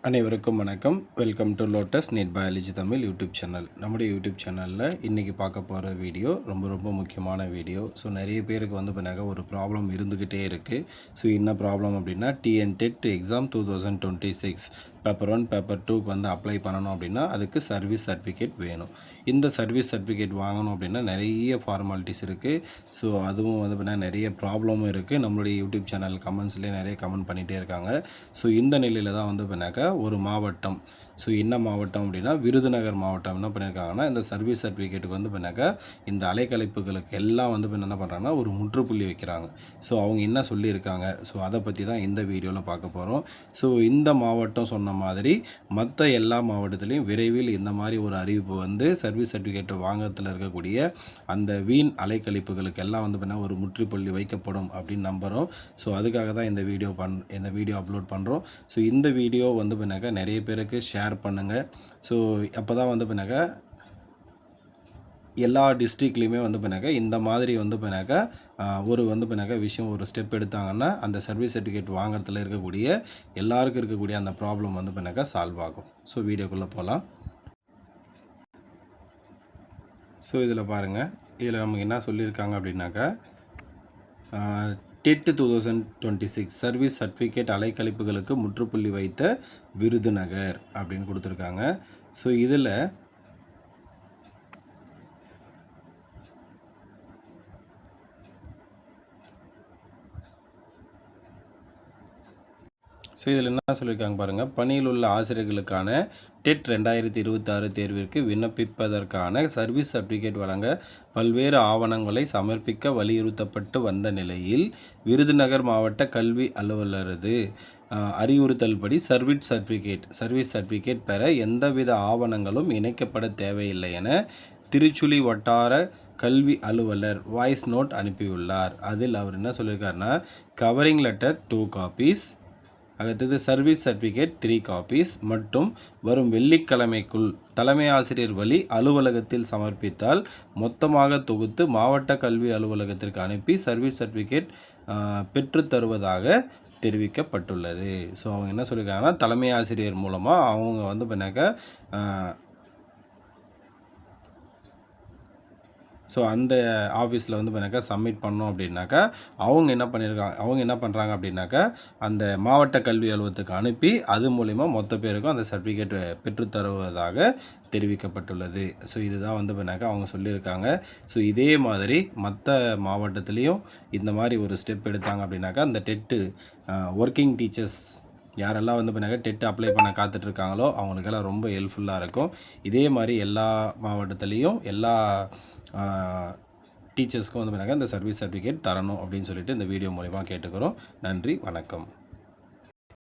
அனைவருக்கும் வணக்கம். Welcome to lotus NEET biology Tamil YouTube channel. நம்முடைய யூடியூப் சேனலில் இன்றைக்கி பார்க்க போகிற வீடியோ ரொம்ப முக்கியமான வீடியோ. ஸோ நிறைய பேருக்கு பண்ணாங்க ஒரு ப்ராப்ளம் இருந்துக்கிட்டே இருக்குது. ஸோ என்ன ப்ராப்ளம் அப்படின்னா TNTET எக்ஸாம் 2026 பேப்பர் 1 பேப்பர் 2க்கு அப்ளை பண்ணணும் அப்படின்னா அதுக்கு சர்வீஸ் சர்டிஃபிகேட் வேணும். இந்த சர்வீஸ் சர்டிஃபிகேட் வாங்கணும் அப்படின்னா நிறைய ஃபார்மாலிட்டிஸ் இருக்குது. ஸோ அதுவும் பார்த்தீங்கன்னா நிறைய ப்ராப்ளமும் இருக்குது. நம்மளுடைய யூடியூப் சேனல் கமெண்ட்ஸ்லேயே நிறைய கமெண்ட் பண்ணிகிட்டே இருக்காங்க. ஸோ இந்த நிலையில் தான் பண்ணாக்க ஒரு மாவட்டம், ஸோ என்ன மாவட்டம் அப்படின்னா விருதுநகர் மாவட்டம் என்ன பண்ணியிருக்காங்கன்னா இந்த சர்வீஸ் சர்டிஃபிகேட்டுக்கு பண்ணாக்க இந்த அலைக்கழிப்புகளுக்கு எல்லாம் என்ன பண்ணுறாங்கன்னா ஒரு முற்றுப்புள்ளி வைக்கிறாங்க. ஸோ அவங்க என்ன சொல்லியிருக்காங்க, ஸோ அதை பற்றி தான் இந்த வீடியோவில் பார்க்க போகிறோம். ஸோ இந்த மாவட்டம் சொன்ன மாதிரி மற்ற எல்லா மாவட்டத்திலையும் விரைவில் இந்த மாதிரி ஒரு அறிவிப்பு சர்வீஸ் சர்டிஃபிகேட் வாங்கத்தில் இருக்கக்கூடிய அந்த வீண் அலைக்கழிப்புகளுக்கு எல்லாம் பண்ணால் ஒரு முற்றுப்புள்ளி வைக்கப்படும் அப்படின்னு நம்புகிறோம். ஸோ அதுக்காக தான் இந்த வீடியோ அப்லோட் பண்ணுறோம். ஸோ இந்த வீடியோ பண்ணாக்க நிறைய பேருக்கு ஷேர் பண்ணுங்கள். ஸோ அப்போ தான் பண்ணாக்க எல்லா டிஸ்ட்ரிக்ட்லேயுமே பண்ணாக்க இந்த மாதிரி பண்ணாக்க ஒரு பண்ணாக்க விஷயம் ஒரு ஸ்டெப் எடுத்தாங்கன்னா அந்த சர்வீஸ் சர்டிஃபிகேட் வாங்குறதுல இருக்கக்கூடிய எல்லாருக்கும் இருக்கக்கூடிய அந்த ப்ராப்ளம் பண்ணாக்க சால்வ் ஆகும். ஸோ வீடியோக்குள்ளே போகலாம். ஸோ இதில் பாருங்கள், இதில் நமக்கு என்ன சொல்லியிருக்காங்க அப்படின்னாக்கா TET 2026 சர்வீஸ் சர்டிஃபிகேட் அலைக்கழிப்புகளுக்கு முற்றுப்புள்ளி வைத்த விருதுநகர் அப்படின்னு கொடுத்துருக்காங்க. ஸோ இதில் என்ன சொல்லியிருக்காங்க பாருங்கள், பணியில் உள்ள ஆசிரியர்களுக்கான TET 2026 தேர்விற்கு விண்ணப்பிப்பதற்கான சர்வீஸ் சர்டிஃபிகேட் வழங்க பல்வேறு ஆவணங்களை சமர்ப்பிக்க வலியுறுத்தப்பட்டு வந்த நிலையில் விருதுநகர் மாவட்ட கல்வி அலுவலரது அறிவுறுத்தல்படி சர்வீஸ் சர்டிஃபிகேட் பெற எந்தவித ஆவணங்களும் இணைக்கப்பட தேவையில்லை என திருச்சுழி வட்டார கல்வி அலுவலர் வாய்ஸ் நோட் அனுப்பியுள்ளார். அதில் அவர் என்ன சொல்லியிருக்காருன்னா, கவரிங் லெட்டர் 2 காப்பீஸ், அடுத்தது சர்வீஸ் சர்டிஃபிகேட் 3 காப்பீஸ் மற்றும் வரும் வெள்ளிக்கிழமைக்குள் தலைமை ஆசிரியர் வழி அலுவலகத்தில் சமர்ப்பித்தால் மொத்தமாக தொகுத்து மாவட்ட கல்வி அலுவலகத்திற்கு அனுப்பி சர்வீஸ் சர்டிஃபிகேட் பெற்றுத்தருவதாக தெரிவிக்கப்பட்டுள்ளது. ஸோ அவங்க என்ன சொல்லியிருக்காங்கன்னா, தலைமை ஆசிரியர் மூலமாக அவங்க பண்ணாக்க ஸோ அந்த ஆஃபீஸில் பண்ணாக்கா சப்மிட் பண்ணோம் அப்படின்னாக்கா அவங்க என்ன பண்ணுறாங்க அப்படின்னாக்கா அந்த மாவட்ட கல்வி அலுவலகத்துக்கு அனுப்பி அது மூலிமா மொத்த பேருக்கும் அந்த சர்டிஃபிகேட் பெற்றுத்தருவதாக தெரிவிக்கப்பட்டுள்ளது. ஸோ இதுதான் பண்ணாக்கா அவங்க சொல்லியிருக்காங்க. ஸோ இதே மாதிரி மற்ற மாவட்டத்துலேயும் இந்த மாதிரி ஒரு ஸ்டெப் எடுத்தாங்க அப்படின்னாக்கா அந்த டெட்டு ஒர்க்கிங் டீச்சர்ஸ் யாரெல்லாம் பண்ணாக்க டெட் அப்ளை பண்ண காத்துட்ருக்காங்களோ அவங்களுக்கெல்லாம் ரொம்ப ஹெல்ப்ஃபுல்லாக இருக்கும். இதே மாதிரி எல்லா மாவட்டத்துலேயும் எல்லா டீச்சர்ஸ்க்கும் பண்ணாக்க இந்த சர்வீஸ் சர்டிஃபிகேட் தரணும் அப்படின்னு சொல்லிட்டு இந்த வீடியோ மூலிமா கேட்டுக்கிறோம். நன்றி, வணக்கம்.